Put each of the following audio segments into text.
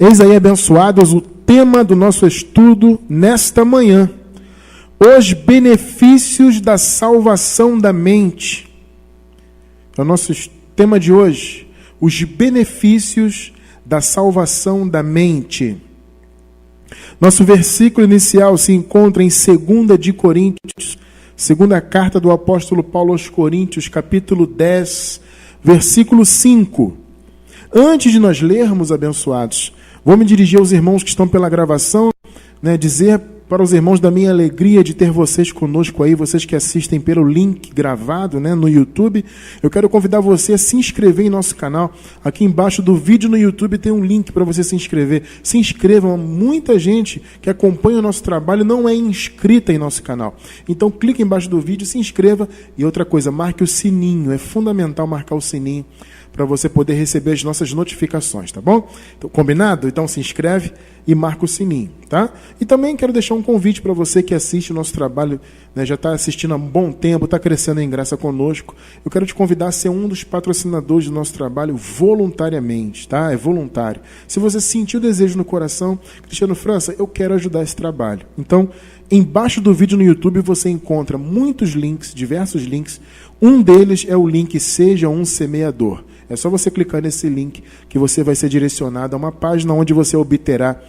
Eis aí, abençoados, o tema do nosso estudo nesta manhã. Os benefícios da salvação da mente. É o nosso tema de hoje. Os benefícios da salvação da mente. Nosso versículo inicial se encontra em 2 de Coríntios, segunda carta do apóstolo Paulo aos Coríntios, capítulo 10, versículo 5. Antes de nós lermos, abençoados, vou me dirigir aos irmãos que estão pela gravação, dizer para os irmãos da minha alegria de ter vocês conosco aí, vocês que assistem pelo link gravado no YouTube. Eu quero convidar você a se inscrever em nosso canal. Aqui embaixo do vídeo no YouTube tem um link para você se inscrever. Se inscrevam, muita gente que acompanha o nosso trabalho não é inscrita em nosso canal. Então clique embaixo do vídeo, se inscreva. E outra coisa, marque o sininho, é fundamental marcar o sininho para você poder receber as nossas notificações, tá bom? Então, combinado? Então se inscreve e marca o sininho, tá? E também quero deixar um convite para você que assiste o nosso trabalho, já está assistindo há um bom tempo, está crescendo em graça conosco. Eu quero te convidar a ser um dos patrocinadores do nosso trabalho voluntariamente, tá? É voluntário. Se você sentir o desejo no coração, Cristiano França, eu quero ajudar esse trabalho. Então, embaixo do vídeo no YouTube você encontra muitos links, diversos links. Um deles é o link Seja um Semeador. É só você clicar nesse link que você vai ser direcionado a uma página onde você obterá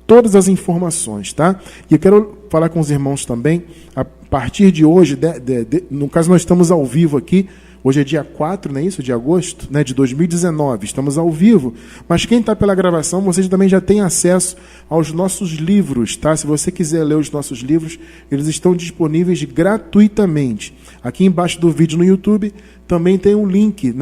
todas as informações, tá? E eu quero falar com os irmãos também, a partir de hoje, no caso nós estamos ao vivo aqui, hoje é dia 4, não é isso? De agosto, de 2019, estamos ao vivo, mas quem está pela gravação, vocês também já têm acesso aos nossos livros, tá? Se você quiser ler os nossos livros, eles estão disponíveis gratuitamente. Aqui embaixo do vídeo no YouTube também tem um link,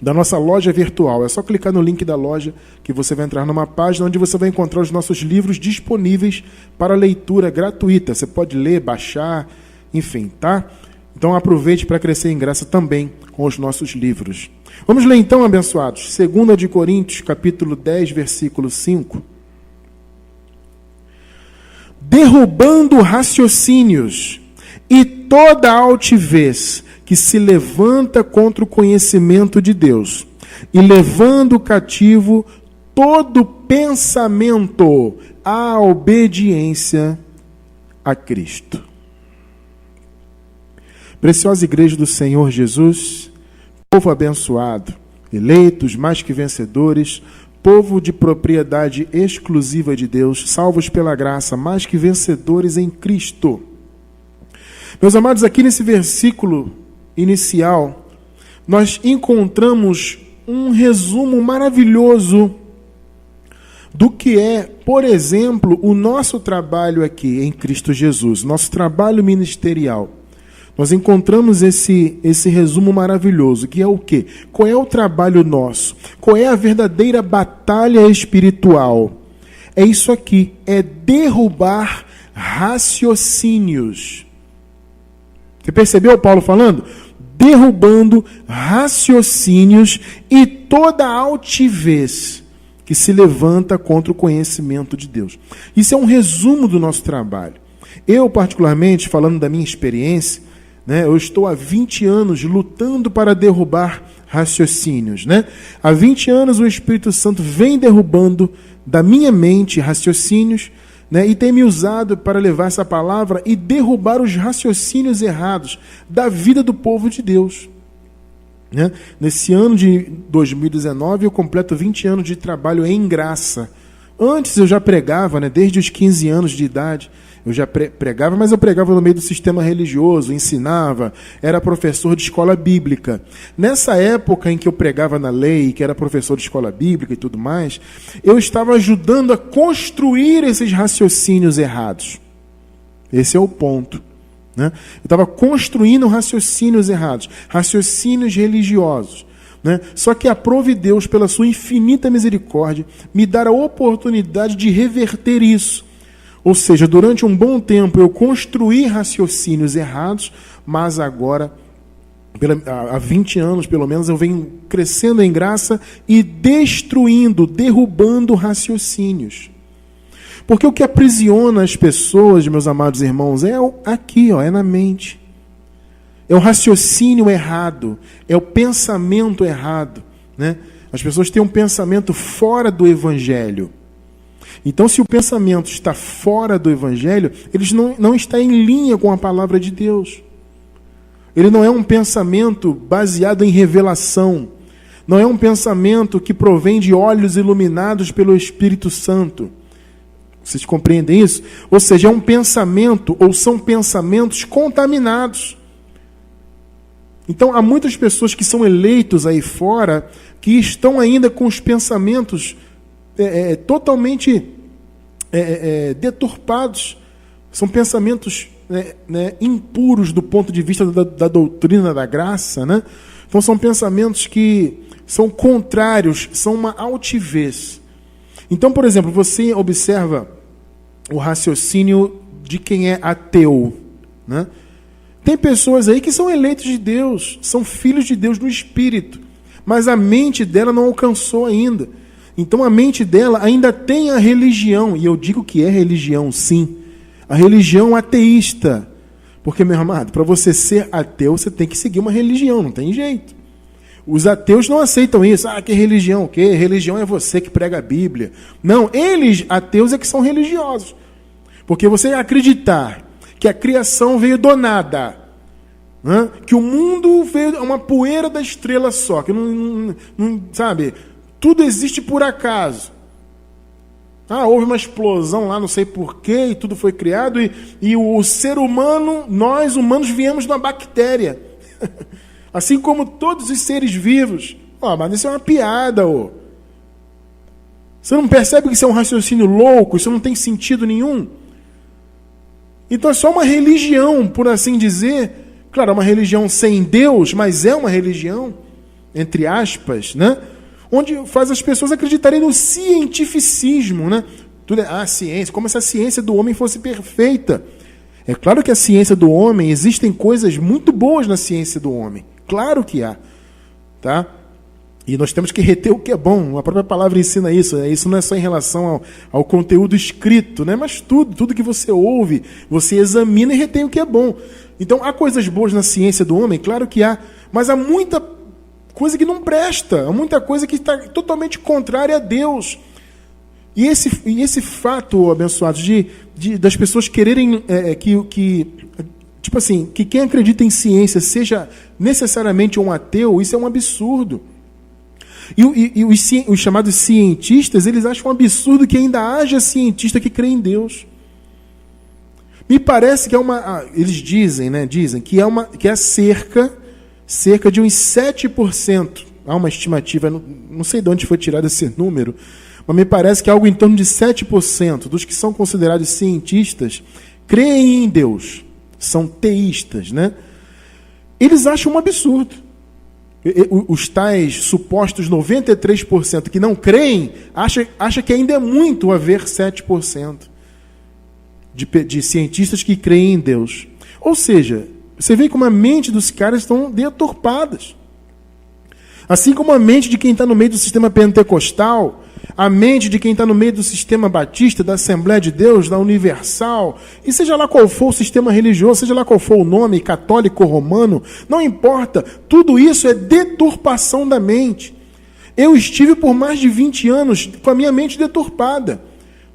da nossa loja virtual. É só clicar no link da loja que você vai entrar numa página onde você vai encontrar os nossos livros disponíveis para leitura gratuita. Você pode ler, baixar, enfim, tá? Então aproveite para crescer em graça também com os nossos livros. Vamos ler então, abençoados, 2 de Coríntios, capítulo 10, versículo 5. Derrubando raciocínios e toda altivez que se levanta contra o conhecimento de Deus, e levando cativo todo pensamento à obediência a Cristo. Preciosa igreja do Senhor Jesus, povo abençoado, eleitos mais que vencedores, povo de propriedade exclusiva de Deus, salvos pela graça, mais que vencedores em Cristo. Meus amados, aqui nesse versículo inicial, nós encontramos um resumo maravilhoso do que é, por exemplo, o nosso trabalho aqui em Cristo Jesus, nosso trabalho ministerial. Nós encontramos esse resumo maravilhoso, que é o quê? Qual é o trabalho nosso? Qual é a verdadeira batalha espiritual? É isso aqui, é derrubar raciocínios. Você percebeu Paulo falando? Derrubando raciocínios e toda altivez que se levanta contra o conhecimento de Deus. Isso é um resumo do nosso trabalho. Eu, particularmente, falando da minha experiência, eu estou há 20 anos lutando para derrubar raciocínios. Há 20 anos o Espírito Santo vem derrubando da minha mente raciocínios, e tem me usado para levar essa palavra e derrubar os raciocínios errados da vida do povo de Deus. Nesse ano de 2019, eu completo 20 anos de trabalho em graça. Antes eu já pregava, desde os 15 anos de idade, eu já pregava, mas eu pregava no meio do sistema religioso, ensinava, era professor de escola bíblica. Nessa época em que eu pregava na lei, que era professor de escola bíblica e tudo mais, eu estava ajudando a construir esses raciocínios errados. Esse é o ponto. Eu estava construindo raciocínios errados, raciocínios religiosos. Só que aprove Deus, pela sua infinita misericórdia, me dar a oportunidade de reverter isso. Ou seja, durante um bom tempo eu construí raciocínios errados, mas agora, há 20 anos pelo menos, eu venho crescendo em graça e derrubando raciocínios. Porque o que aprisiona as pessoas, meus amados irmãos, é aqui, é na mente. É o raciocínio errado, é o pensamento errado. As pessoas têm um pensamento fora do Evangelho. Então, se o pensamento está fora do Evangelho, ele não está em linha com a palavra de Deus. Ele não é um pensamento baseado em revelação. Não é um pensamento que provém de olhos iluminados pelo Espírito Santo. Vocês compreendem isso? Ou seja, é um pensamento, ou são pensamentos contaminados. Então, há muitas pessoas que são eleitos aí fora, que estão ainda com os pensamentos totalmente deturpados. São pensamentos impuros do ponto de vista da doutrina da graça, né? Então, são pensamentos que são contrários, são uma altivez. Então, por exemplo, você observa o raciocínio de quem é ateu, né? Tem pessoas aí que são eleitos de Deus, são filhos de Deus no Espírito, mas a mente dela não alcançou ainda. Então a mente dela ainda tem a religião, e eu digo que é religião, sim, a religião ateísta. Porque, meu amado, para você ser ateu, você tem que seguir uma religião, não tem jeito. Os ateus não aceitam isso. Que religião o quê? Religião é você que prega a Bíblia. Não, eles, ateus, é que são religiosos. Porque você acreditar que a criação veio do nada, né? Que o mundo veio uma poeira da estrela só, que não sabe, tudo existe por acaso. Houve uma explosão lá, não sei porquê, e tudo foi criado, e o ser humano, nós humanos viemos de uma bactéria. Assim como todos os seres vivos. Mas isso é uma piada. Você não percebe que isso é um raciocínio louco? Isso não tem sentido nenhum? Então é só uma religião, por assim dizer. Claro, é uma religião sem Deus, mas é uma religião, entre aspas, né? Onde faz as pessoas acreditarem no cientificismo, né? Tudo é ciência, como se a ciência do homem fosse perfeita. É claro que a ciência do homem, existem coisas muito boas na ciência do homem. Claro que há, tá? E nós temos que reter o que é bom. A própria palavra ensina isso. Isso não é só em relação ao conteúdo escrito, né? Mas tudo que você ouve, você examina e retém o que é bom. Então, há coisas boas na ciência do homem? Claro que há. Mas há muita coisa que não presta. Há muita coisa que está totalmente contrária a Deus. E esse fato, abençoados, das pessoas quererem que quem acredita em ciência seja necessariamente um ateu, isso é um absurdo. E os chamados cientistas, eles acham um absurdo que ainda haja cientista que crê em Deus. Me parece que eles dizem que é cerca de uns 7%. Há uma estimativa, não sei de onde foi tirado esse número, mas me parece que algo em torno de 7% dos que são considerados cientistas creem em Deus. São teístas, né? Eles acham um absurdo. Os tais supostos 93% que não creem, acham que ainda é muito haver 7% de cientistas que creem em Deus. Ou seja, você vê como a mente dos caras estão deturpadas. Assim como a mente de quem está no meio do sistema pentecostal, a mente de quem está no meio do sistema batista, da Assembleia de Deus, da Universal, e seja lá qual for o sistema religioso, seja lá qual for o nome, católico ou romano, não importa, tudo isso é deturpação da mente. Eu estive por mais de 20 anos com a minha mente deturpada.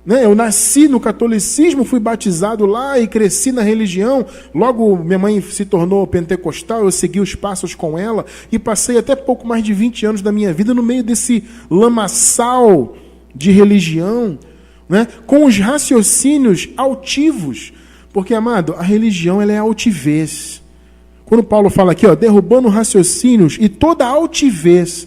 Eu nasci no catolicismo, fui batizado lá e cresci na religião. Logo, minha mãe se tornou pentecostal, eu segui os passos com ela e passei até pouco mais de 20 anos da minha vida no meio desse lamaçal de religião, né? Com os raciocínios altivos. Porque, amado, a religião ela é altivez. Quando Paulo fala aqui, derrubando raciocínios e toda altivez.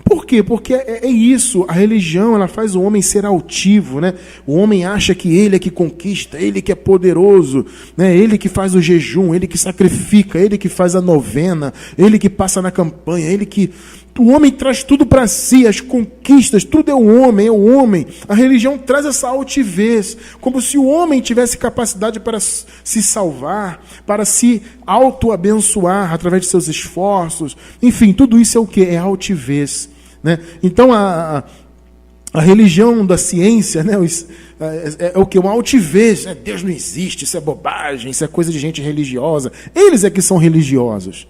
Por quê? Porque é isso, a religião ela faz o homem ser altivo, né? O homem acha que ele é que conquista, ele que é poderoso, né? Ele que faz o jejum, ele que sacrifica, ele que faz a novena, ele que passa na campanha, o homem traz tudo para si, as conquistas, tudo é o homem. A religião traz essa altivez, como se o homem tivesse capacidade para se salvar, para se auto-abençoar através de seus esforços. Enfim, tudo isso é o quê? É altivez. Né? Então, a religião da ciência, né? É o que? Uma altivez. Deus não existe, isso é bobagem, isso é coisa de gente religiosa. Eles é que são religiosos.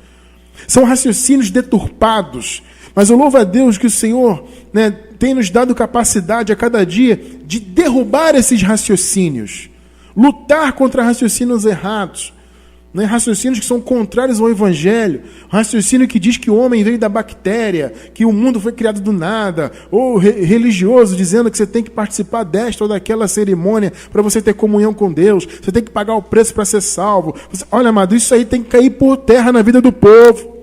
São raciocínios deturpados. Mas eu louvo a Deus que o Senhor, né, tem nos dado capacidade a cada dia de derrubar esses raciocínios, lutar contra raciocínios errados, né, raciocínios que são contrários ao Evangelho, raciocínio que diz que o homem veio da bactéria, que o mundo foi criado do nada, ou religioso dizendo que você tem que participar desta ou daquela cerimônia para você ter comunhão com Deus, você tem que pagar o preço para ser salvo. Olha, amado, isso aí tem que cair por terra na vida do povo.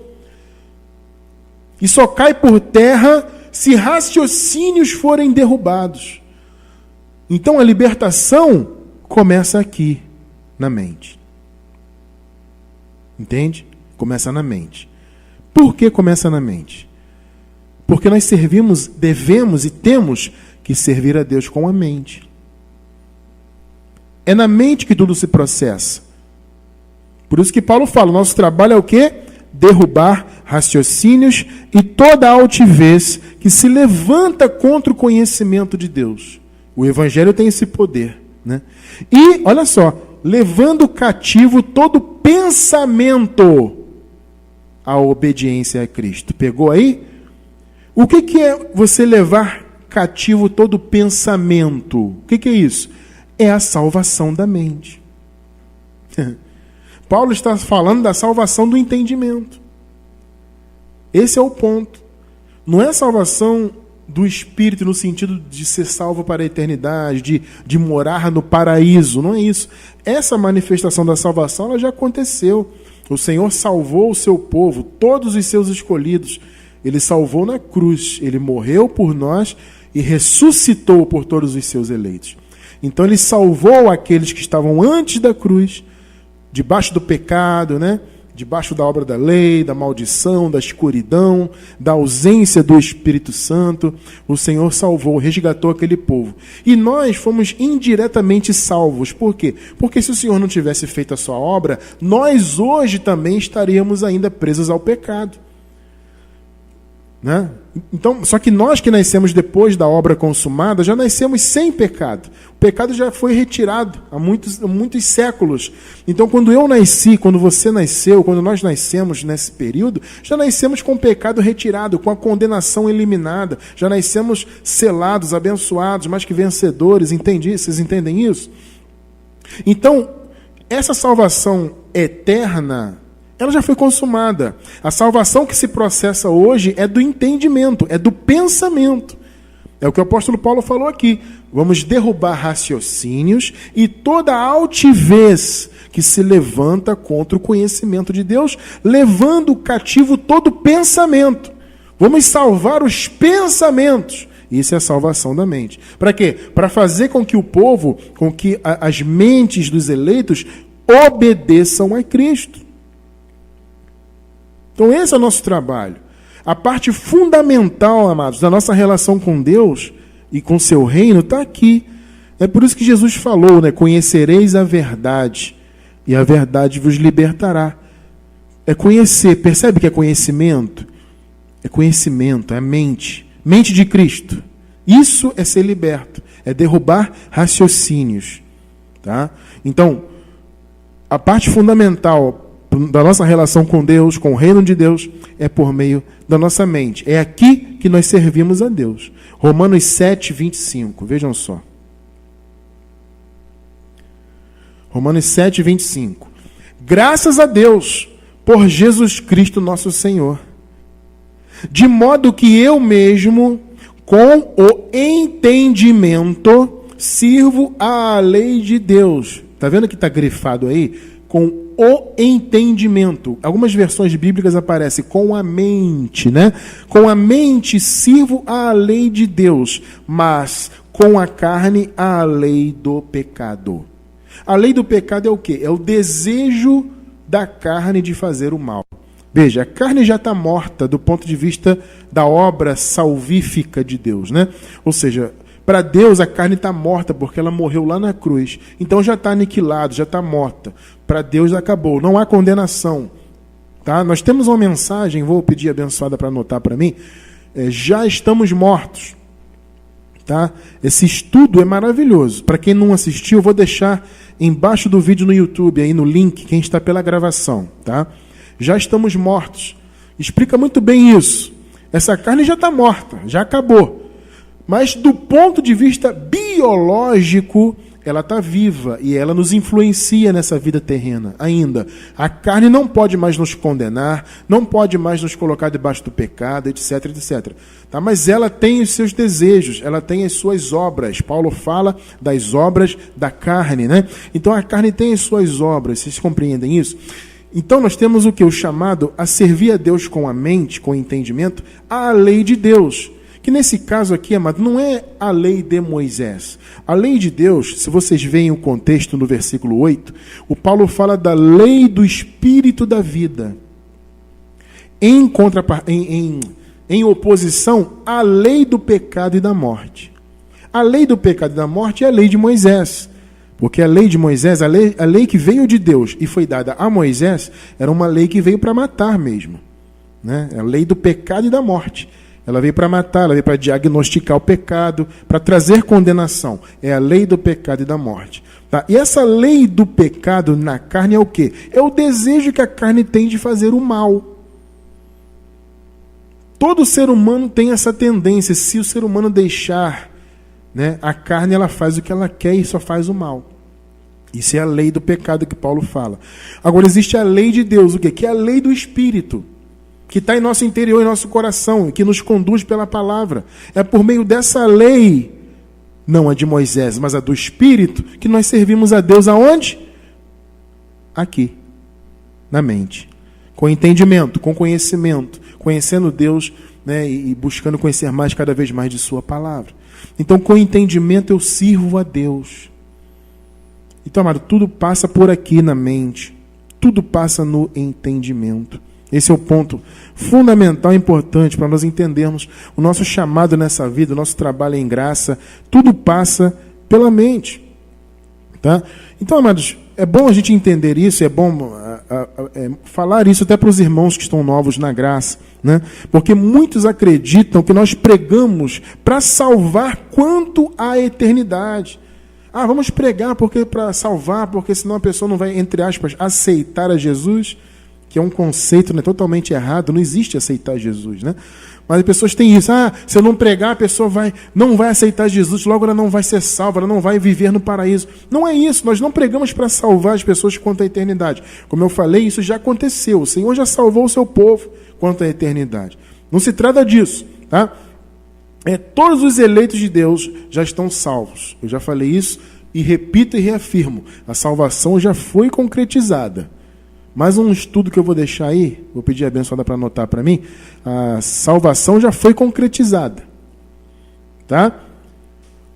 E só cai por terra se raciocínios forem derrubados. Então a libertação começa aqui, na mente. Entende? Começa na mente. Por que começa na mente? Porque nós servimos, devemos e temos que servir a Deus com a mente. É na mente que tudo se processa. Por isso que Paulo fala, o nosso trabalho é o quê? Derrubar raciocínios e toda a altivez que se levanta contra o conhecimento de Deus. O Evangelho tem esse poder, né? E, olha só, levando cativo todo pensamento à obediência a Cristo. Pegou aí? O que é você levar cativo todo pensamento? O que é isso? É a salvação da mente. Paulo está falando da salvação do entendimento. Esse é o ponto. Não é a salvação do espírito no sentido de ser salvo para a eternidade, de morar no paraíso. Não é isso. Essa manifestação da salvação ela já aconteceu. O Senhor salvou o seu povo, todos os seus escolhidos. Ele salvou na cruz. Ele morreu por nós e ressuscitou por todos os seus eleitos. Então ele salvou aqueles que estavam antes da cruz, debaixo do pecado, né? Debaixo da obra da lei, da maldição, da escuridão, da ausência do Espírito Santo. O Senhor salvou, resgatou aquele povo. E nós fomos indiretamente salvos. Por quê? Porque se o Senhor não tivesse feito a sua obra, nós hoje também estaríamos ainda presos ao pecado. Né? Então, só que nós que nascemos depois da obra consumada, já nascemos sem pecado. O pecado já foi retirado há muitos séculos. Então, quando eu nasci, quando você nasceu, quando nós nascemos nesse período, já nascemos com o pecado retirado, com a condenação eliminada. Já nascemos selados, abençoados, mais que vencedores. Entendi? Vocês entendem isso? Então, essa salvação eterna, ela já foi consumada. A salvação que se processa hoje é do entendimento, é do pensamento. É o que o apóstolo Paulo falou aqui. Vamos derrubar raciocínios e toda a altivez que se levanta contra o conhecimento de Deus, levando cativo todo pensamento. Vamos salvar os pensamentos. Isso é a salvação da mente. Para quê? Para fazer com que o povo, com que as mentes dos eleitos obedeçam a Cristo. Então esse é o nosso trabalho. A parte fundamental, amados, da nossa relação com Deus e com seu reino está aqui. É por isso que Jesus falou, né? Conhecereis a verdade e a verdade vos libertará. É conhecer, percebe que é conhecimento? É conhecimento, é a mente. Mente de Cristo. Isso é ser liberto, é derrubar raciocínios. Tá? Então, a parte fundamental da nossa relação com Deus, com o reino de Deus, é por meio da nossa mente. É aqui que nós servimos a Deus. Romanos 7, 25. Vejam só. Romanos 7, 25. Graças a Deus por Jesus Cristo nosso Senhor. De modo que eu mesmo, com o entendimento, sirvo à lei de Deus. Está vendo que está grifado aí? Com o entendimento. Algumas versões bíblicas aparecem com a mente, né? Com a mente sirvo à lei de Deus, mas com a carne à lei do pecado. A lei do pecado é o quê? É o desejo da carne de fazer o mal. Veja, a carne já está morta do ponto de vista da obra salvífica de Deus, né? Ou seja, para Deus a carne está morta porque ela morreu lá na cruz. Então já está aniquilado, já está morta. Para Deus acabou, não há condenação. Tá? Nós temos uma mensagem, vou pedir a abençoada para anotar para mim. Já estamos mortos. Tá? Esse estudo é maravilhoso. Para quem não assistiu, eu vou deixar embaixo do vídeo no YouTube, aí no link, quem está pela gravação. Tá? Já estamos mortos. Explica muito bem isso. Essa carne já está morta, já acabou. Mas do ponto de vista biológico, ela está viva e ela nos influencia nessa vida terrena ainda. A carne não pode mais nos condenar, não pode mais nos colocar debaixo do pecado, etc, etc. Tá? Mas ela tem os seus desejos, ela tem as suas obras. Paulo fala das obras da carne, né? Então a carne tem as suas obras, vocês compreendem isso? Então nós temos o que? O chamado a servir a Deus com a mente, com o entendimento, a lei de Deus. Que nesse caso aqui, amado, não é a lei de Moisés. A lei de Deus, se vocês veem o contexto no versículo 8, o Paulo fala da lei do Espírito da vida. Em oposição à lei do pecado e da morte. A lei do pecado e da morte é a lei de Moisés. Porque a lei de Moisés, a lei que veio de Deus e foi dada a Moisés, era uma lei que veio para matar mesmo. Né? É a lei do pecado e da morte. Ela veio para matar, ela veio para diagnosticar o pecado, para trazer condenação. É a lei do pecado e da morte. Tá? E essa lei do pecado na carne é o quê? É o desejo que a carne tem de fazer o mal. Todo ser humano tem essa tendência. Se o ser humano deixar, né, a carne, ela faz o que ela quer e só faz o mal. Isso é a lei do pecado que Paulo fala. Agora existe a lei de Deus, o quê? Que é a lei do Espírito, que está em nosso interior, em nosso coração, que nos conduz pela palavra. É por meio dessa lei, não a de Moisés, mas a do Espírito, que nós servimos a Deus aonde? Aqui, na mente. Com entendimento, com conhecimento, conhecendo Deus, né, e buscando conhecer mais, cada vez mais de sua palavra. Então, com entendimento, eu sirvo a Deus. Então, amado, tudo passa por aqui na mente. Tudo passa no entendimento. Esse é o ponto fundamental e importante para nós entendermos o nosso chamado nessa vida, o nosso trabalho em graça. Tudo passa pela mente. Tá? Então, amados, é bom a gente entender isso, é bom falar isso até para os irmãos que estão novos na graça. Né? Porque muitos acreditam que nós pregamos para salvar quanto à eternidade. Ah, vamos pregar para salvar, porque senão a pessoa não vai, entre aspas, aceitar a Jesus, que é um conceito, né, totalmente errado. Não existe aceitar Jesus, né? Mas as pessoas têm isso. Ah, se eu não pregar, a pessoa não vai aceitar Jesus, logo ela não vai ser salva, ela não vai viver no paraíso. Não é isso. Nós não pregamos para salvar as pessoas quanto à eternidade. Como eu falei, isso já aconteceu. O Senhor já salvou o seu povo quanto à eternidade. Não se trata disso, tá? Todos os eleitos de Deus já estão salvos. Eu já falei isso e repito e reafirmo. A salvação já foi concretizada. Mais um estudo que eu vou deixar aí, vou pedir a abençoada para anotar para mim. A salvação já foi concretizada. Tá?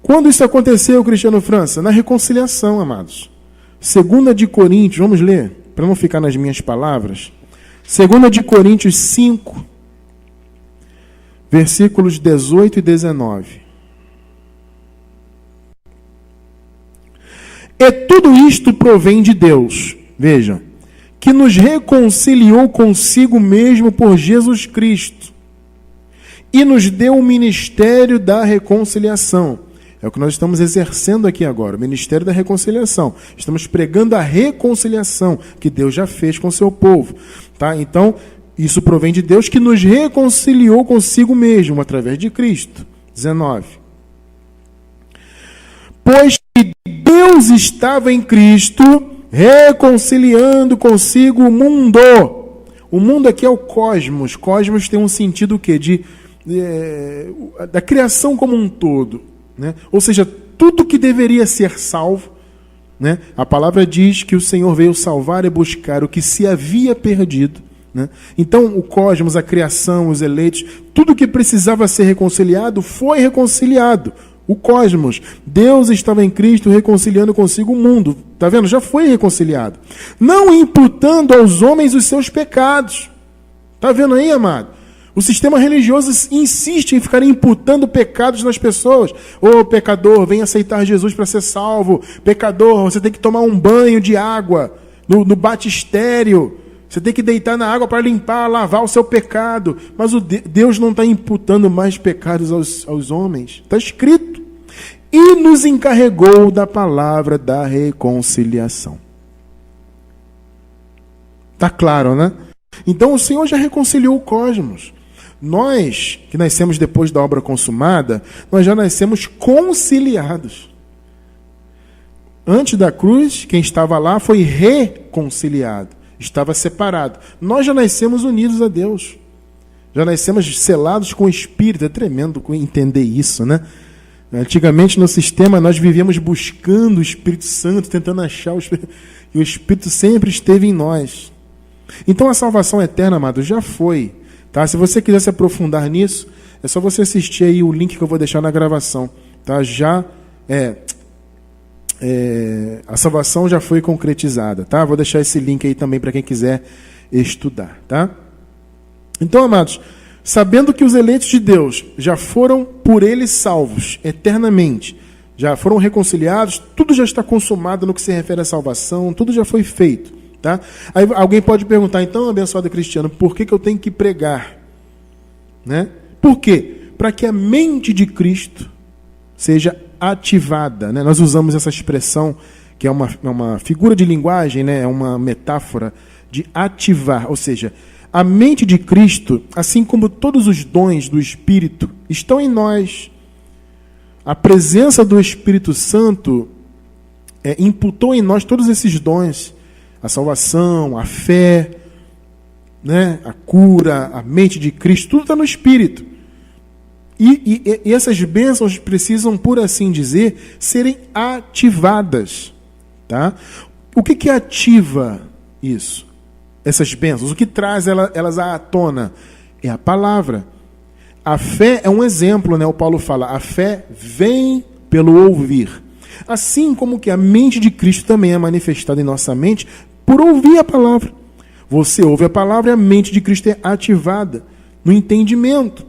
Quando isso aconteceu, Cristiano França? Na reconciliação, amados. 2 de Coríntios, vamos ler, para não ficar nas minhas palavras. 2 de Coríntios 5, versículos 18 e 19. E tudo isto provém de Deus. Vejam. Que nos reconciliou consigo mesmo por Jesus Cristo e nos deu o ministério da reconciliação. É o que nós estamos exercendo aqui agora, o ministério da reconciliação. Estamos pregando a reconciliação que Deus já fez com o seu povo. Tá? Então, isso provém de Deus que nos reconciliou consigo mesmo através de Cristo. 19. Pois que Deus estava em Cristo reconciliando consigo o mundo. O mundo aqui é o cosmos. Cosmos tem um sentido o quê? Da criação como um todo. Né? Ou seja, tudo que deveria ser salvo. Né? A palavra diz que o Senhor veio salvar e buscar o que se havia perdido. Né? Então, o cosmos, a criação, os eleitos, tudo que precisava ser reconciliado foi reconciliado. O cosmos, Deus estava em Cristo reconciliando consigo o mundo. Está vendo? Já foi reconciliado. Não imputando aos homens os seus pecados. Está vendo aí, amado? O sistema religioso insiste em ficar imputando pecados nas pessoas. Ô, pecador, vem aceitar Jesus para ser salvo. Pecador, você tem que tomar um banho de água no batistério. Você tem que deitar na água para limpar, lavar o seu pecado. Mas Deus não está imputando mais pecados aos homens. Está escrito. E nos encarregou da palavra da reconciliação. Está claro, né? Então o Senhor já reconciliou o cosmos. Nós, que nascemos depois da obra consumada, nós já nascemos conciliados. Antes da cruz, quem estava lá foi reconciliado, estava separado. Nós já nascemos unidos a Deus. Já nascemos selados com o Espírito. É tremendo entender isso, né? Antigamente, no sistema, nós vivíamos buscando o Espírito Santo, tentando achar o Espírito, e o Espírito sempre esteve em nós. Então, a salvação eterna, amado, já foi. Tá? Se você quiser se aprofundar nisso, é só você assistir aí o link que eu vou deixar na gravação. Tá? A salvação já foi concretizada. Tá? Vou deixar esse link aí também para quem quiser estudar. Tá? Então, amados, sabendo que os eleitos de Deus já foram por Ele salvos eternamente, já foram reconciliados, tudo já está consumado no que se refere à salvação, tudo já foi feito. Tá? Aí alguém pode perguntar, então, abençoado cristiano, por que eu tenho que pregar? Né? Por quê? Para que a mente de Cristo seja ativada. Né? Nós usamos essa expressão, que é uma figura de linguagem, né? É uma metáfora de ativar, ou seja, a mente de Cristo, assim como todos os dons do Espírito, estão em nós. A presença do Espírito Santo imputou em nós todos esses dons. A salvação, a fé, né? A cura, a mente de Cristo, tudo está no Espírito. E essas bênçãos precisam, por assim dizer, serem ativadas. Tá? O que ativa isso? Essas bênçãos, o que traz elas à tona? É a palavra. A fé é um exemplo, né? O Paulo fala, a fé vem pelo ouvir. Assim como que a mente de Cristo também é manifestada em nossa mente por ouvir a palavra. Você ouve a palavra e a mente de Cristo é ativada no entendimento.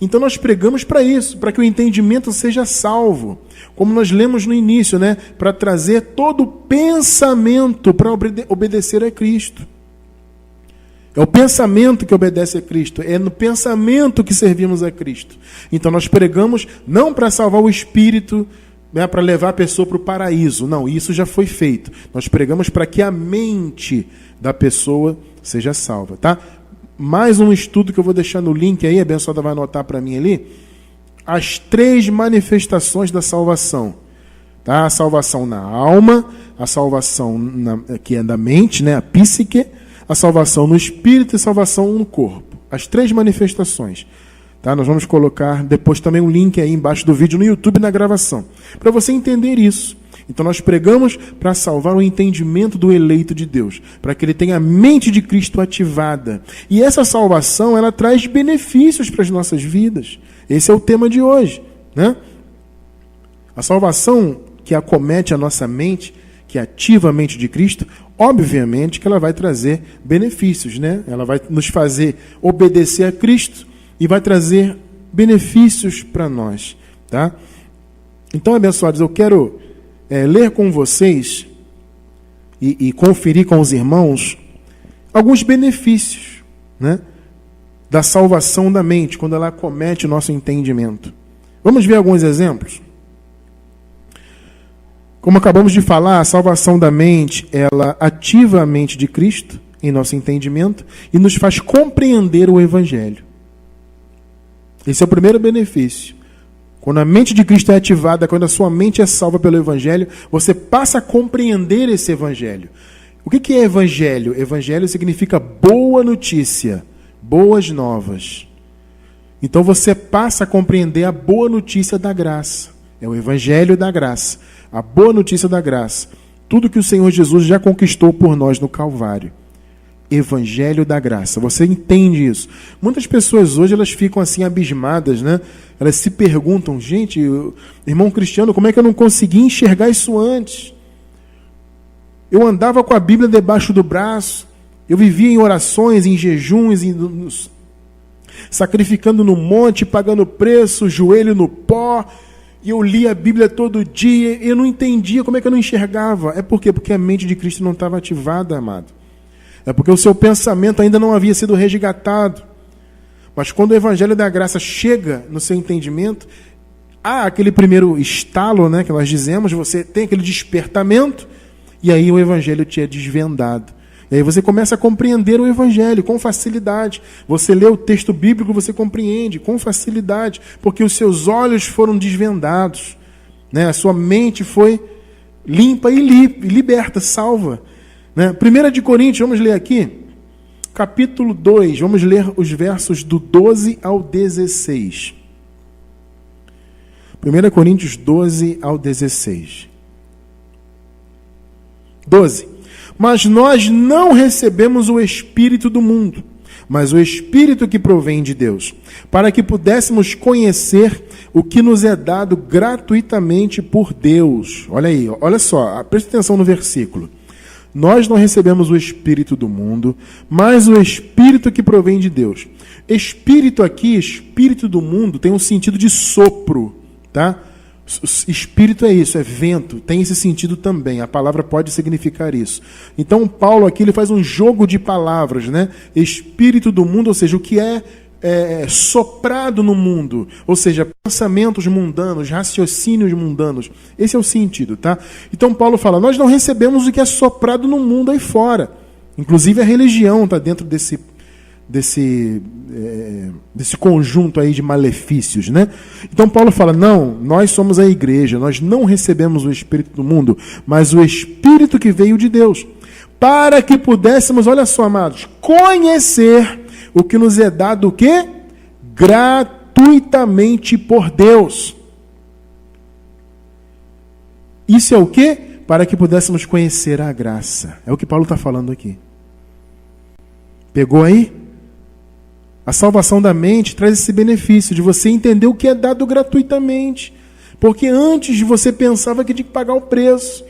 Então nós pregamos para isso, para que o entendimento seja salvo. Como nós lemos no início, né? Para trazer todo o pensamento para obedecer a Cristo. É o pensamento que obedece a Cristo. É no pensamento que servimos a Cristo. Então nós pregamos não para salvar o espírito, né, para levar a pessoa para o paraíso. Não, isso já foi feito. Nós pregamos para que a mente da pessoa seja salva. Tá? Mais um estudo que eu vou deixar no link aí, a abençoada vai anotar para mim ali. As 3 manifestações da salvação. Tá? A salvação na alma, a salvação que é da mente, né, a psique, a salvação no espírito e a salvação no corpo. As 3 manifestações. Tá? Nós vamos colocar depois também um link aí embaixo do vídeo no YouTube na gravação, para você entender isso. Então nós pregamos para salvar o entendimento do eleito de Deus, para que ele tenha a mente de Cristo ativada. E essa salvação, ela traz benefícios para as nossas vidas. Esse é o tema de hoje, né? A salvação que acomete a nossa mente, que ativa a mente de Cristo, obviamente que ela vai trazer benefícios, né? Ela vai nos fazer obedecer a Cristo e vai trazer benefícios para nós, tá? Então, abençoados, eu quero ler com vocês e conferir com os irmãos alguns benefícios, né, da salvação da mente, quando ela acomete o nosso entendimento. Vamos ver alguns exemplos? Como acabamos de falar, a salvação da mente, ela ativa a mente de Cristo em nosso entendimento e nos faz compreender o Evangelho. Esse é o primeiro benefício. Quando a mente de Cristo é ativada, quando a sua mente é salva pelo Evangelho, você passa a compreender esse Evangelho. O que é Evangelho? Evangelho significa boa notícia, boas novas. Então você passa a compreender a boa notícia da graça. É o Evangelho da graça, a boa notícia da graça. Tudo que o Senhor Jesus já conquistou por nós no Calvário. Evangelho da graça. Você entende isso? Muitas pessoas hoje elas ficam assim abismadas, né? Elas se perguntam, gente, irmão Cristiano, como é que eu não consegui enxergar isso antes? Eu andava com a Bíblia debaixo do braço, eu vivia em orações, em jejuns, sacrificando no monte, pagando preço, joelho no pó, e eu lia a Bíblia todo dia, e eu não entendia como é que eu não enxergava. É por quê? Porque a mente de Cristo não estava ativada, amado. É porque o seu pensamento ainda não havia sido resgatado. Mas quando o Evangelho da Graça chega no seu entendimento, há aquele primeiro estalo, né, que nós dizemos, você tem aquele despertamento, e aí o Evangelho te é desvendado. E aí você começa a compreender o Evangelho com facilidade. Você lê o texto bíblico, você compreende com facilidade, porque os seus olhos foram desvendados, né? A sua mente foi limpa e liberta, salva, né? 1 de Coríntios, vamos ler aqui, capítulo 2, vamos ler os versos do 12 ao 16. 1 Coríntios 12 ao 16. 12. Mas nós não recebemos o Espírito do mundo, mas o Espírito que provém de Deus, para que pudéssemos conhecer o que nos é dado gratuitamente por Deus. Olha aí, olha só, preste atenção no versículo. Nós não recebemos o Espírito do mundo, mas o Espírito que provém de Deus. Espírito aqui, Espírito do mundo, tem um sentido de sopro, tá? Espírito é isso, é vento, tem esse sentido também, a palavra pode significar isso. Então Paulo aqui ele faz um jogo de palavras, né? Espírito do mundo, ou seja, o que é soprado no mundo, ou seja, pensamentos mundanos, raciocínios mundanos, esse é o sentido, tá? Então Paulo fala, nós não recebemos o que é soprado no mundo aí fora, inclusive a religião está dentro desse conjunto aí de malefícios, né? Então Paulo fala, não, nós somos a igreja, nós não recebemos o Espírito do mundo, mas o Espírito que veio de Deus, para que pudéssemos, olha só, amados, conhecer o que nos é dado o quê? Gratuitamente por Deus. Isso é o quê? Para que pudéssemos conhecer a graça. É o que Paulo está falando aqui. Pegou aí? A salvação da mente traz esse benefício de você entender o que é dado gratuitamente. Porque antes de você pensava que tinha que pagar o preço,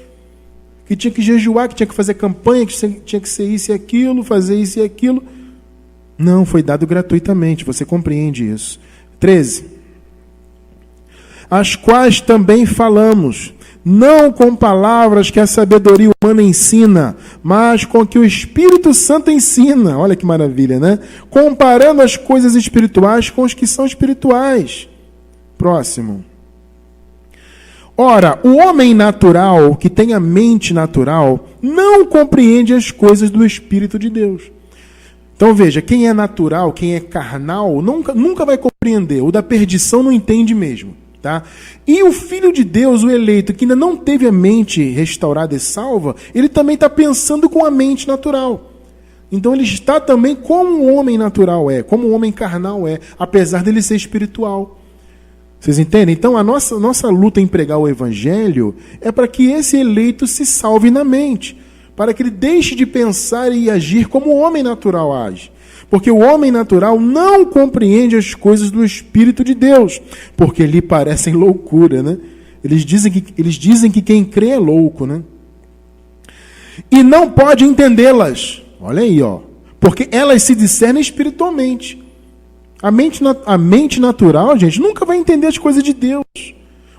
que tinha que jejuar, que tinha que fazer campanha, que tinha que ser isso e aquilo, fazer isso e aquilo. Não, foi dado gratuitamente, você compreende isso. 13. As quais também falamos, não com palavras que a sabedoria humana ensina, mas com o que o Espírito Santo ensina. Olha que maravilha, né? Comparando as coisas espirituais com os que são espirituais. Próximo. Ora, o homem natural, que tem a mente natural, não compreende as coisas do Espírito de Deus. Então veja, quem é natural, quem é carnal, nunca vai compreender. O da perdição não entende mesmo. Tá? E o Filho de Deus, o eleito, que ainda não teve a mente restaurada e salva, ele também está pensando com a mente natural. Então ele está também como o homem natural é, como o homem carnal é, apesar dele ser espiritual. Vocês entendem? Então a nossa luta em pregar o Evangelho é para que esse eleito se salve na mente, para que ele deixe de pensar e agir como o homem natural age. Porque o homem natural não compreende as coisas do Espírito de Deus, porque lhe parecem loucura, né? Eles dizem que quem crê é louco, né? E não pode entendê-las. Olha aí, ó. Porque elas se discernem espiritualmente. A mente natural, gente, nunca vai entender as coisas de Deus.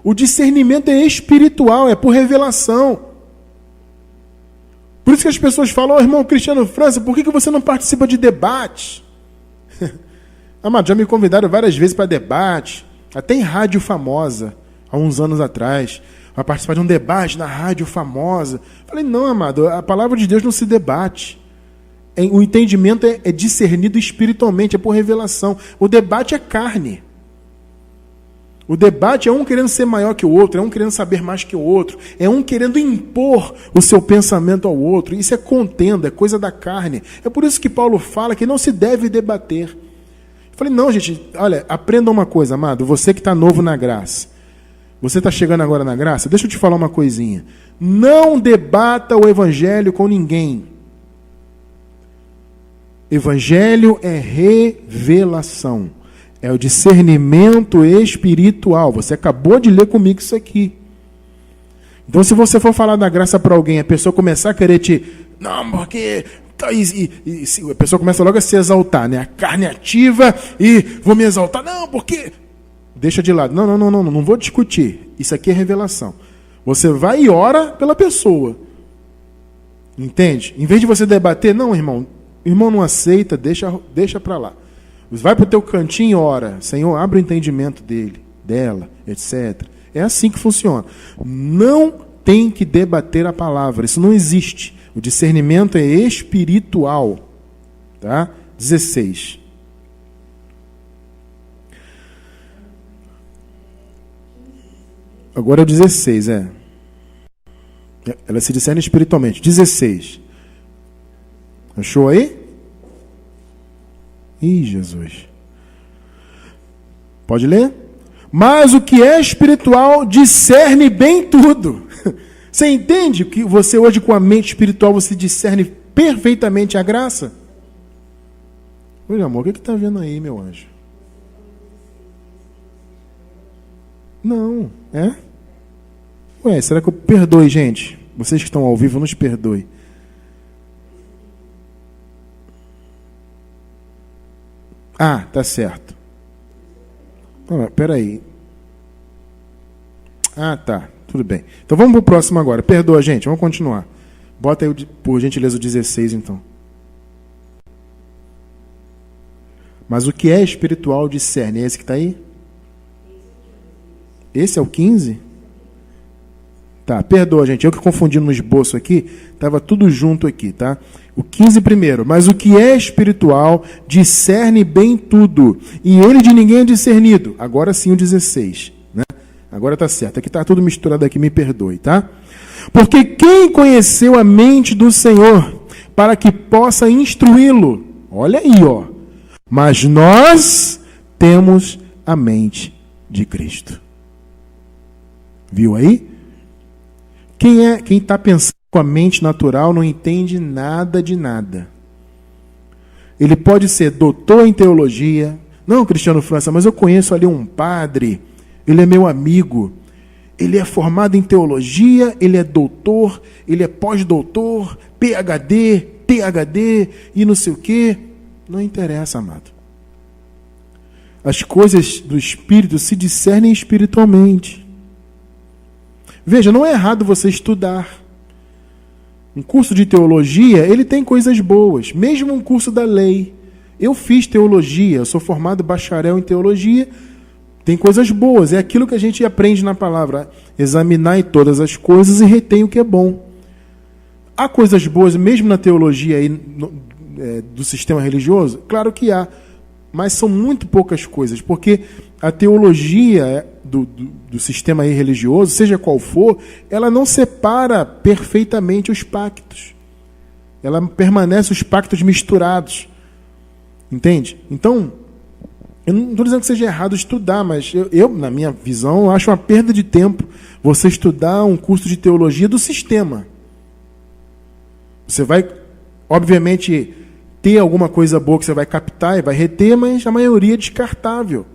O discernimento é espiritual, é por revelação. Por isso que as pessoas falam, irmão Cristiano França, por que você não participa de debate? Amado, já me convidaram várias vezes para debate, até em rádio famosa, há uns anos atrás, para participar de um debate na rádio famosa. Falei, não, amado, a palavra de Deus não se debate. O entendimento é discernido espiritualmente, é por revelação. O debate é carne. O debate é um querendo ser maior que o outro, é um querendo saber mais que o outro, é um querendo impor o seu pensamento ao outro. Isso é contenda, é coisa da carne. É por isso que Paulo fala que não se deve debater. Eu falei, não, gente, olha, aprenda uma coisa, amado, você que está novo na graça, você está chegando agora na graça, deixa eu te falar uma coisinha. Não debata o Evangelho com ninguém. Evangelho é revelação. É o discernimento espiritual. Você acabou de ler comigo isso aqui. Então, se você for falar da graça para alguém, a pessoa começar a querer te... Não, porque... a pessoa começa logo a se exaltar, né? A carne ativa e vou me exaltar. Não, porque... Deixa de lado. Não vou discutir. Isso aqui é revelação. Você vai e ora pela pessoa. Entende? Em vez de você debater, não, irmão. O irmão não aceita, deixa para lá. Vai para o teu cantinho e ora. Senhor, abre o entendimento dele, dela, etc. É assim que funciona. Não tem que debater a palavra. Isso não existe. O discernimento é espiritual. Tá? 16. Agora é o 16, Ela se discerne espiritualmente. 16. Achou aí? Ih, Jesus. Pode ler? Mas o que é espiritual discerne bem tudo. Você entende que você hoje com a mente espiritual você discerne perfeitamente a graça? Oi, amor, o que está vendo aí, meu anjo? Não, é? Ué, será que eu perdoe, gente? Vocês que estão ao vivo, nos perdoe. Ah, tá certo. Peraí. Ah, tá. Tudo bem. Então vamos pro próximo agora. Perdoa, gente. Vamos continuar. Bota aí, por gentileza, o 16, então. Mas o que é espiritual discerne? É esse que está aí? Esse é o 15? Tá, perdoa, gente. Eu que confundi no esboço aqui. Estava tudo junto aqui, tá? O 15 primeiro. Mas o que é espiritual discerne bem tudo. E ele de ninguém é discernido. Agora sim o 16. Né? Agora tá certo. Aqui tá tudo misturado aqui. Me perdoe, tá? Porque quem conheceu a mente do Senhor para que possa instruí-lo? Olha aí, ó. Mas nós temos a mente de Cristo. Viu aí? Quem está pensando com a mente natural não entende nada de nada. Ele pode ser doutor em teologia. Não, Cristiano França, mas eu conheço ali um padre. Ele é meu amigo. Ele é formado em teologia, ele é doutor, ele é pós-doutor, PhD, THD e não sei o quê. Não interessa, amado. As coisas do Espírito se discernem espiritualmente. Veja, não é errado você estudar. Um curso de teologia, ele tem coisas boas. Mesmo um curso da lei. Eu fiz teologia, eu sou formado bacharel em teologia. Tem coisas boas. É aquilo que a gente aprende na palavra. Examinar todas as coisas e retém o que é bom. Há coisas boas, mesmo na teologia aí, do sistema religioso? Claro que há. Mas são muito poucas coisas. Porque a teologia do sistema aí religioso, seja qual for, ela não separa perfeitamente os pactos. Ela permanece os pactos misturados. Entende? Então, eu não estou dizendo que seja errado estudar, mas eu, na minha visão, acho uma perda de tempo você estudar um curso de teologia do sistema. Você vai, obviamente, ter alguma coisa boa que você vai captar e vai reter, mas a maioria é descartável.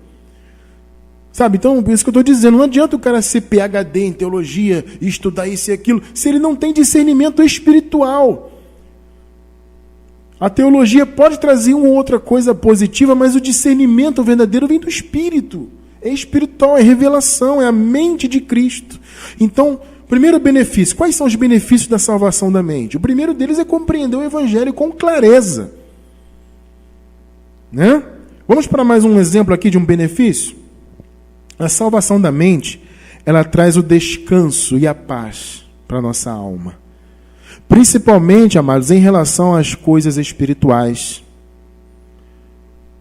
Sabe, então, por isso que eu estou dizendo, não adianta o cara ser PhD em teologia e estudar isso e aquilo, se ele não tem discernimento espiritual. A teologia pode trazer uma outra coisa positiva, mas o discernimento verdadeiro vem do Espírito. É espiritual, é revelação, é a mente de Cristo. Então, primeiro benefício, quais são os benefícios da salvação da mente? O primeiro deles é compreender o Evangelho com clareza. Né? Vamos para mais um exemplo aqui de um benefício? A salvação da mente, ela traz o descanso e a paz para a nossa alma. Principalmente, amados, em relação às coisas espirituais.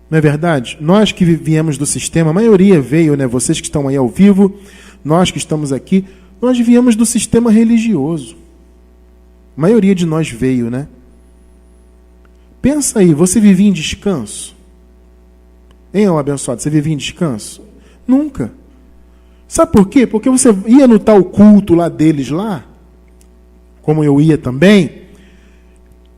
Não é verdade? Nós que viemos do sistema, a maioria veio, né? Vocês que estão aí ao vivo, nós que estamos aqui, nós viemos do sistema religioso. A maioria de nós veio, né? Pensa aí, você vivia em descanso? Hein, ó, abençoado, você vivia em descanso? Nunca. Sabe por quê? Porque você ia no tal culto lá deles lá, como eu ia também,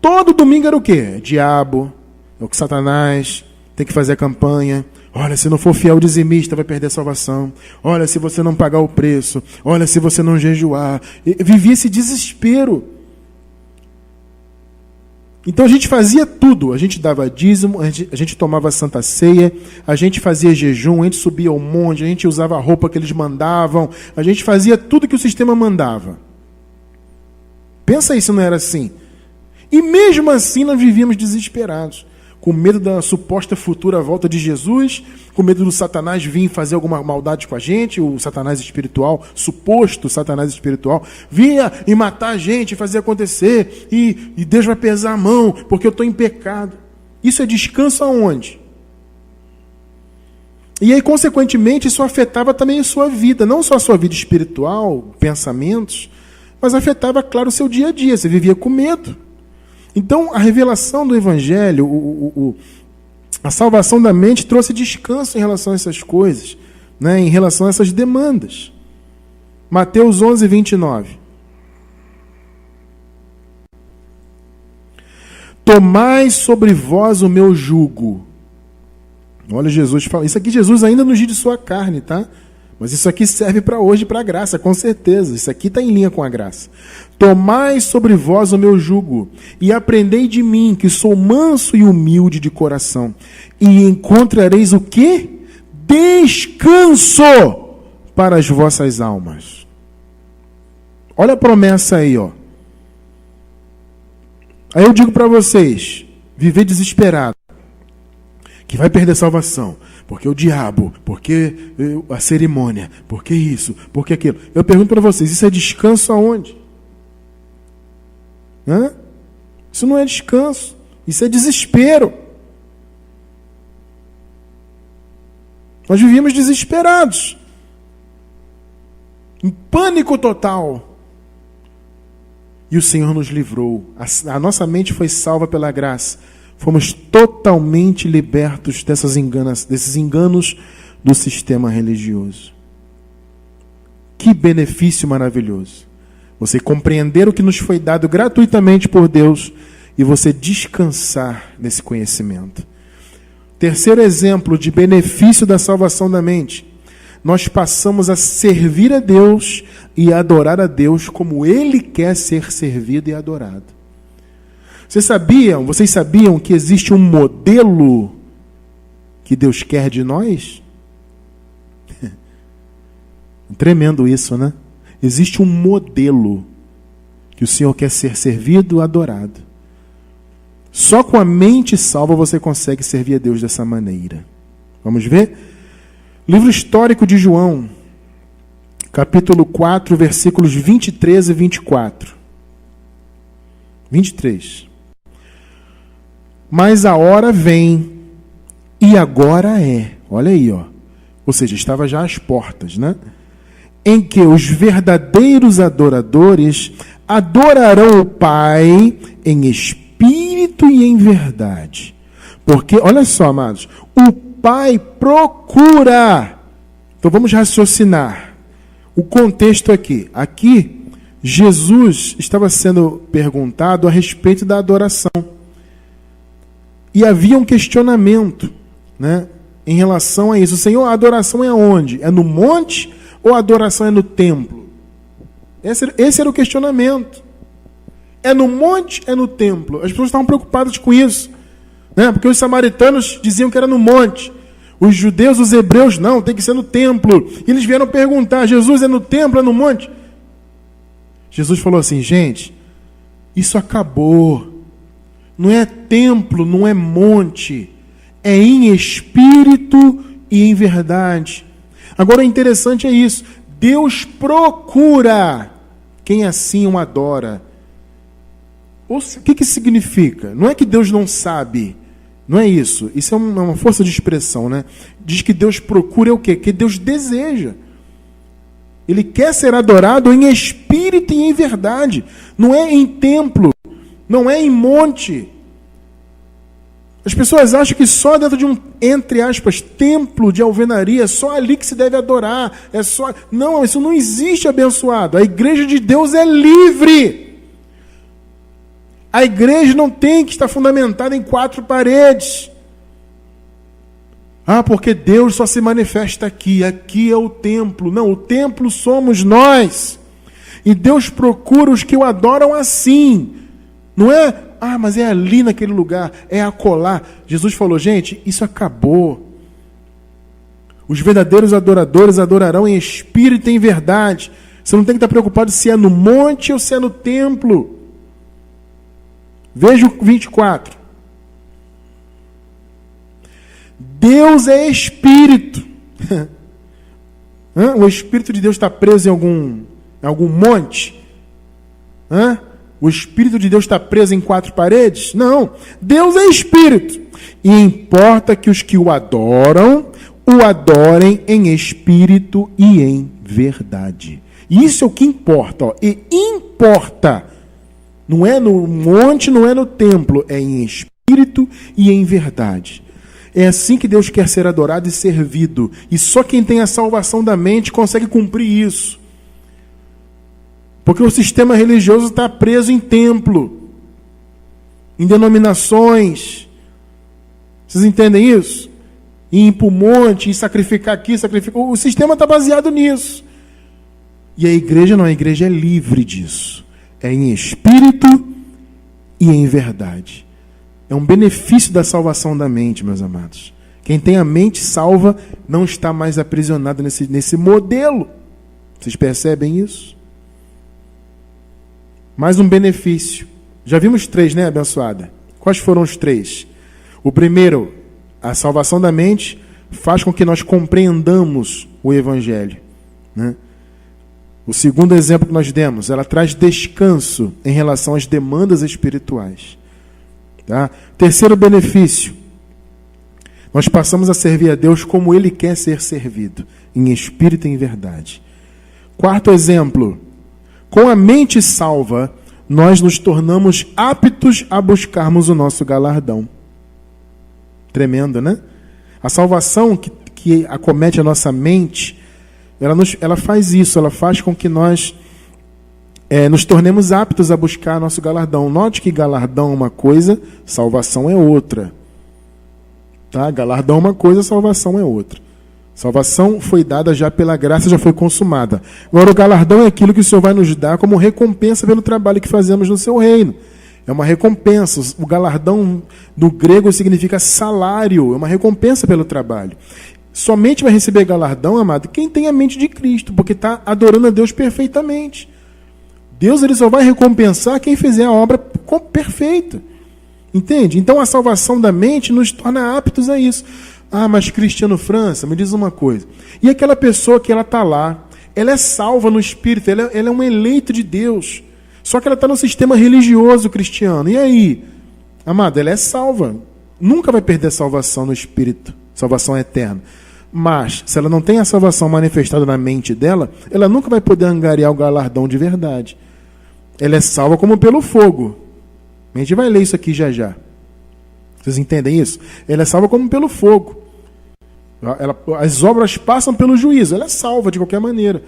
todo domingo era o quê? Diabo, é o que Satanás, tem que fazer a campanha. Olha, se não for fiel dizimista, vai perder a salvação. Olha, se você não pagar o preço. Olha, se você não jejuar. Vivia esse desespero. Então a gente fazia tudo. A gente dava dízimo, a gente tomava Santa Ceia, a gente fazia jejum, a gente subia ao monte, a gente usava a roupa que eles mandavam, a gente fazia tudo que o sistema mandava. Pensa aí se não era assim. E mesmo assim nós vivíamos desesperados. com medo da suposta futura volta de Jesus, com medo do Satanás vir fazer alguma maldade com a gente, o Satanás espiritual, suposto Satanás espiritual, vinha e matar a gente, fazer acontecer, e Deus vai pesar a mão, porque eu estou em pecado. Isso é descanso aonde? E aí, consequentemente, isso afetava também a sua vida, não só a sua vida espiritual, pensamentos, mas afetava, claro, o seu dia a dia, você vivia com medo. Então, a revelação do Evangelho, a salvação da mente trouxe descanso em relação a essas coisas, né, em relação a essas demandas. Mateus 11, 29. Tomai sobre vós o meu jugo. Olha, Jesus fala. Isso aqui Jesus ainda no dia de sua carne, tá? Mas isso aqui serve para hoje, para a graça, com certeza. Isso aqui está em linha com a graça. Tomai sobre vós o meu jugo, e aprendei de mim, que sou manso e humilde de coração, e encontrareis o quê? Descanso para as vossas almas. Olha a promessa aí, ó. Aí eu digo para vocês, viver desesperado, que vai perder salvação, porque o diabo, porque a cerimônia, porque isso, porque aquilo. Eu pergunto para vocês, isso é descanso aonde? Hã? Isso não é descanso, isso é desespero. Nós vivíamos desesperados, em pânico total. E o Senhor nos livrou. A nossa mente foi salva pela graça. Fomos totalmente libertos desses enganos do sistema religioso. Que benefício maravilhoso. Você compreender o que nos foi dado gratuitamente por Deus e você descansar nesse conhecimento. Terceiro exemplo de benefício da salvação da mente. Nós passamos a servir a Deus e a adorar a Deus como Ele quer ser servido e adorado. Vocês sabiam que existe um modelo que Deus quer de nós? Tremendo isso, né? Existe um modelo que o Senhor quer ser servido e adorado. Só com a mente salva você consegue servir a Deus dessa maneira. Vamos ver? Livro histórico de João, capítulo 4, versículos 23 e 24. 23. Mas a hora vem, e agora é. Olha aí, ó. Ou seja, estava já às portas, né? Em que os verdadeiros adoradores adorarão o Pai em espírito e em verdade. Porque, olha só, amados, o Pai procura. Então vamos raciocinar. O contexto aqui. Aqui, Jesus estava sendo perguntado a respeito da adoração. E havia um questionamento, né, em relação a isso. Senhor, a adoração é aonde? É no monte ou a adoração é no templo? Esse era o questionamento. É no monte, é no templo? As pessoas estavam preocupadas com isso, né? Porque os samaritanos diziam que era no monte. Os judeus, os hebreus, não, tem que ser no templo. E eles vieram perguntar, Jesus, é no templo, é no monte? Jesus falou assim, gente, isso acabou. Não é templo, não é monte. É em espírito e em verdade. Agora, o interessante é isso. Deus procura quem assim o adora. O que significa? Não é que Deus não sabe. Não é isso. Isso é uma força de expressão, né? Diz que Deus procura o quê? Que Deus deseja. Ele quer ser adorado em espírito e em verdade. Não é em templo. Não é em monte. As pessoas acham que só dentro de um, entre aspas, templo de alvenaria, só ali que se deve adorar. É só... Não, isso não existe, abençoado. A igreja de Deus é livre. A igreja não tem que estar fundamentada em 4 paredes. Ah, porque Deus só se manifesta aqui. Aqui é o templo. Não, o templo somos nós. E Deus procura os que o adoram assim. Não é, mas é ali naquele lugar, é acolá. Jesus falou, gente, isso acabou. Os verdadeiros adoradores adorarão em espírito e em verdade. Você não tem que estar preocupado se é no monte ou se é no templo. Veja o 24. Deus é espírito. O Espírito de Deus está preso em algum monte? O Espírito de Deus está preso em 4 paredes? Não. Deus é espírito. E importa que os que o adorem em espírito e em verdade. Isso é o que importa. E importa. Não é no monte, não é no templo. É em espírito e em verdade. É assim que Deus quer ser adorado e servido. E só quem tem a salvação da mente consegue cumprir isso. Porque o sistema religioso está preso em templo, em denominações. Vocês entendem isso? Em ir para o monte, em sacrificar aqui, sacrificar. O sistema está baseado nisso. E a igreja não, a igreja é livre disso. É em espírito e em verdade. É um benefício da salvação da mente, meus amados. Quem tem a mente salva não está mais aprisionado nesse modelo. Vocês percebem isso? Mais um benefício. Já vimos 3, né, abençoada? Quais foram os 3? O primeiro, a salvação da mente faz com que nós compreendamos o Evangelho, né? O segundo exemplo que nós demos, ela traz descanso em relação às demandas espirituais. Tá? Terceiro benefício, nós passamos a servir a Deus como Ele quer ser servido, em espírito e em verdade. Quarto exemplo, com a mente salva, nós nos tornamos aptos a buscarmos o nosso galardão. Tremendo, né? A salvação que acomete a nossa mente, ela faz isso, ela faz com que nós nos tornemos aptos a buscar nosso galardão. Note que galardão é uma coisa, salvação é outra. Tá? Galardão é uma coisa, salvação é outra. Salvação foi dada já pela graça, já foi consumada. Agora o galardão é aquilo que o Senhor vai nos dar como recompensa pelo trabalho que fazemos no seu reino. É uma recompensa. O galardão do grego significa salário, é uma recompensa pelo trabalho. Somente vai receber galardão, amado, quem tem a mente de Cristo, porque está adorando a Deus perfeitamente. Deus ele só vai recompensar quem fizer a obra perfeita. Entende? Então a salvação da mente nos torna aptos a isso. Ah, mas Cristiano França, me diz uma coisa. E aquela pessoa que ela está lá, ela é salva no Espírito, ela é um eleito de Deus. Só que ela está no sistema religioso cristiano. E aí? Amado, ela é salva. Nunca vai perder a salvação no Espírito. Salvação eterna. Mas, se ela não tem a salvação manifestada na mente dela, ela nunca vai poder angariar o galardão de verdade. Ela é salva como pelo fogo. A gente vai ler isso aqui já já. Vocês entendem isso? Ela é salva como pelo fogo. As obras passam pelo juízo. Ela é salva de qualquer maneira.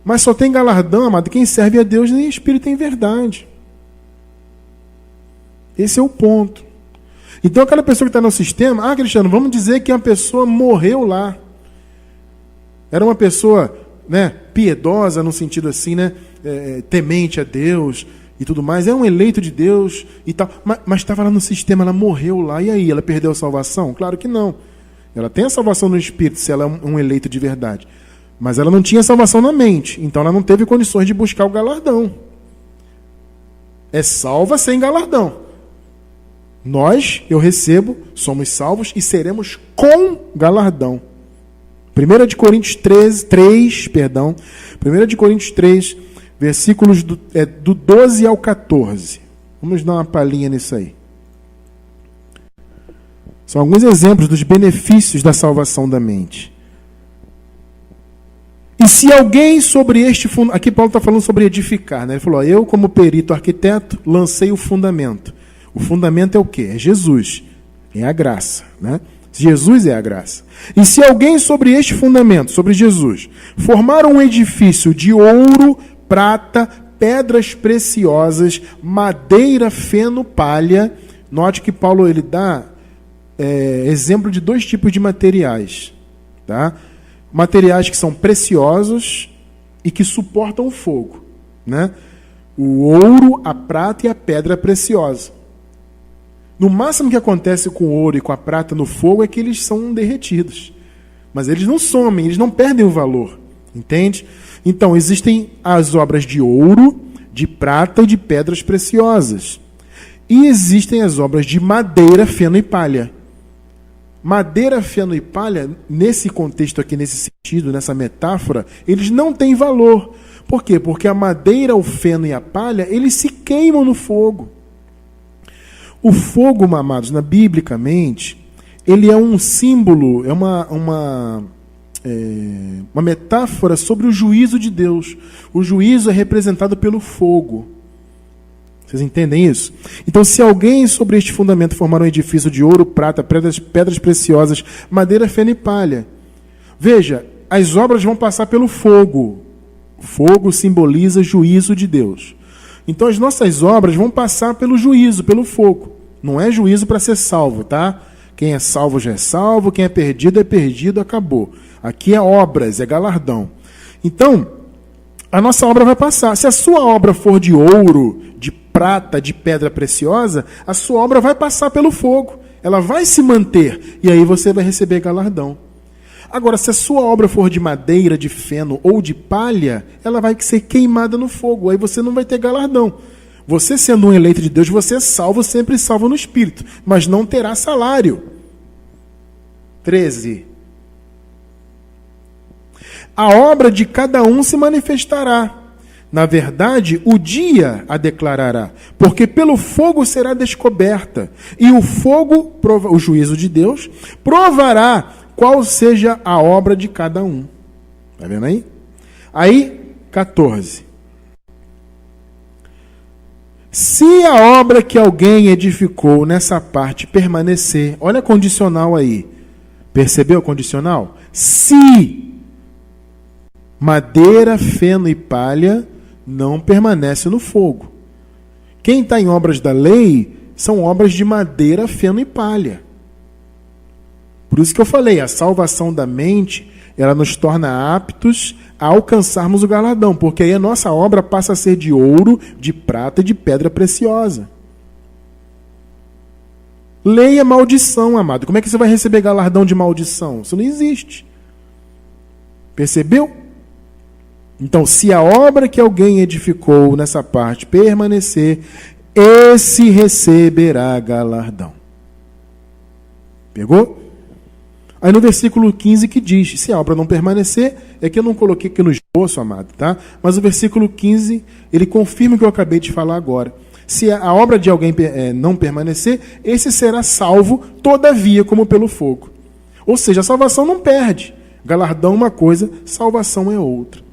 Mas só tem galardão, amado, quem serve a Deus em espírito e em verdade. Esse é o ponto. Então aquela pessoa que está no sistema, Cristiano, vamos dizer que uma pessoa morreu lá. Era uma pessoa, né, piedosa no sentido assim, né, temente a Deus e tudo mais, era um eleito de Deus e tal, mas estava lá no sistema, ela morreu lá, e aí, ela perdeu a salvação? Claro que não. Ela tem a salvação no Espírito, se ela é um eleito de verdade. Mas ela não tinha salvação na mente, então ela não teve condições de buscar o galardão. É salva sem galardão. Nós, eu recebo, somos salvos e seremos com galardão. 1 de Coríntios 3, 1 de Coríntios 3, versículos do 12 ao 14. Vamos dar uma palhinha nisso aí. São alguns exemplos dos benefícios da salvação da mente. E se alguém sobre este fundamento... Aqui Paulo está falando sobre edificar, né? Ele falou, eu como perito arquiteto lancei o fundamento. O fundamento é o quê? É Jesus. É a graça, né? Jesus é a graça. E se alguém sobre este fundamento, sobre Jesus, formar um edifício de ouro, prata, pedras preciosas, madeira, feno, palha... Note que Paulo ele dá exemplo de 2 tipos de materiais. Tá? Materiais que são preciosos e que suportam o fogo. Né? O ouro, a prata e a pedra preciosa. No máximo que acontece com o ouro e com a prata no fogo é que eles são derretidos. Mas eles não somem, eles não perdem o valor. Entende? Então, existem as obras de ouro, de prata e de pedras preciosas. E existem as obras de madeira, feno e palha. madeira, feno e palha, nesse contexto aqui, nesse sentido, nessa metáfora, eles não têm valor. Por quê? Porque a madeira, o feno e a palha, eles se queimam no fogo. O fogo, amados, biblicamente, ele é um símbolo, é uma metáfora sobre o juízo de Deus. O juízo é representado pelo fogo. Vocês entendem isso? Então, se alguém sobre este fundamento formar um edifício de ouro, prata, pedras preciosas, madeira, feno e palha. Veja, as obras vão passar pelo fogo. Fogo simboliza juízo de Deus. Então, as nossas obras vão passar pelo juízo, pelo fogo. Não é juízo para ser salvo, tá? Quem é salvo já é salvo, quem é perdido, acabou. Aqui é obras, é galardão. Então, a nossa obra vai passar. Se a sua obra for de ouro, de prata, de pedra preciosa, a sua obra vai passar pelo fogo. Ela vai se manter. E aí você vai receber galardão. Agora, se a sua obra for de madeira, de feno ou de palha, ela vai ser queimada no fogo. Aí você não vai ter galardão. Você, sendo um eleito de Deus, você é salvo, sempre salvo no Espírito. Mas não terá salário. 13. A obra de cada um se manifestará. Na verdade, o dia a declarará, porque pelo fogo será descoberta, e o fogo, o juízo de Deus, provará qual seja a obra de cada um. Está vendo aí? Aí, 14. Se a obra que alguém edificou nessa parte permanecer, olha a condicional aí. Percebeu a condicional? Se madeira, feno e palha não permanece no fogo. Quem está em obras da lei são obras de madeira, feno e palha. Por isso que eu falei, a salvação da mente, ela nos torna aptos a alcançarmos o galardão, porque aí a nossa obra passa a ser de ouro, de prata e de pedra preciosa. Lei é maldição, amado. Como é que você vai receber galardão de maldição? Isso não existe. Percebeu? Então, se a obra que alguém edificou nessa parte permanecer, esse receberá galardão. Pegou? Aí no versículo 15 que diz, se a obra não permanecer, é que eu não coloquei aqui no esboço, amado, tá? Mas o versículo 15, ele confirma o que eu acabei de falar agora. Se a obra de alguém não permanecer, esse será salvo, todavia, como pelo fogo. Ou seja, a salvação não perde. Galardão é uma coisa, salvação é outra.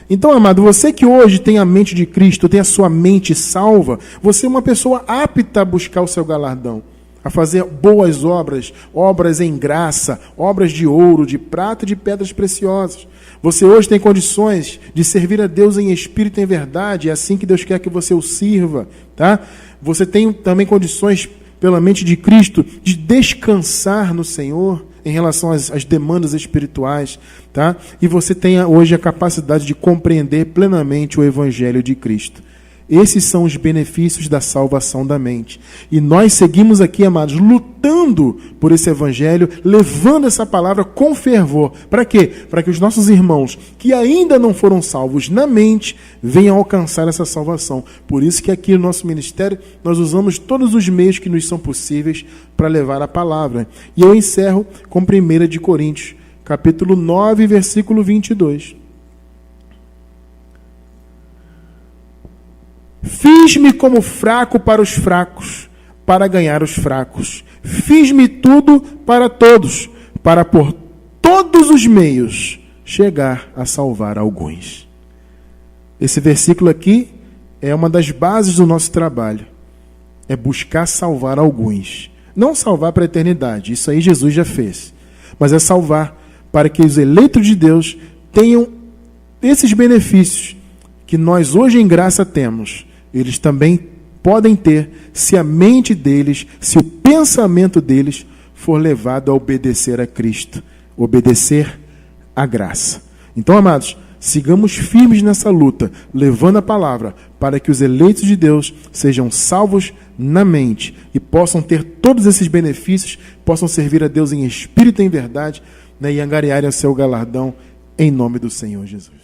Então, amado, você que hoje tem a mente de Cristo, tem a sua mente salva, você é uma pessoa apta a buscar o seu galardão, a fazer boas obras, obras em graça, obras de ouro, de prata e de pedras preciosas. Você hoje tem condições de servir a Deus em espírito e em verdade, é assim que Deus quer que você o sirva, tá? Você tem também condições, pela mente de Cristo, de descansar no Senhor em relação às demandas espirituais, tá? E você tem hoje a capacidade de compreender plenamente o Evangelho de Cristo. Esses são os benefícios da salvação da mente. E nós seguimos aqui, amados, lutando por esse Evangelho, levando essa palavra com fervor. Para quê? Para que os nossos irmãos, que ainda não foram salvos na mente, venham alcançar essa salvação. Por isso que aqui no nosso ministério, nós usamos todos os meios que nos são possíveis para levar a palavra. E eu encerro com 1 de Coríntios, capítulo 9, versículo 22. Fiz-me como fraco para os fracos, para ganhar os fracos. Fiz-me tudo para todos, para por todos os meios chegar a salvar alguns. Esse versículo aqui é uma das bases do nosso trabalho. É buscar salvar alguns. Não salvar para a eternidade, isso aí Jesus já fez. Mas é salvar para que os eleitos de Deus tenham esses benefícios que nós hoje em graça temos. Eles também podem ter se a mente deles, se o pensamento deles for levado a obedecer a Cristo, obedecer à graça. Então, amados, sigamos firmes nessa luta, levando a palavra para que os eleitos de Deus sejam salvos na mente e possam ter todos esses benefícios, possam servir a Deus em espírito e em verdade, né, e angariarem o seu galardão em nome do Senhor Jesus.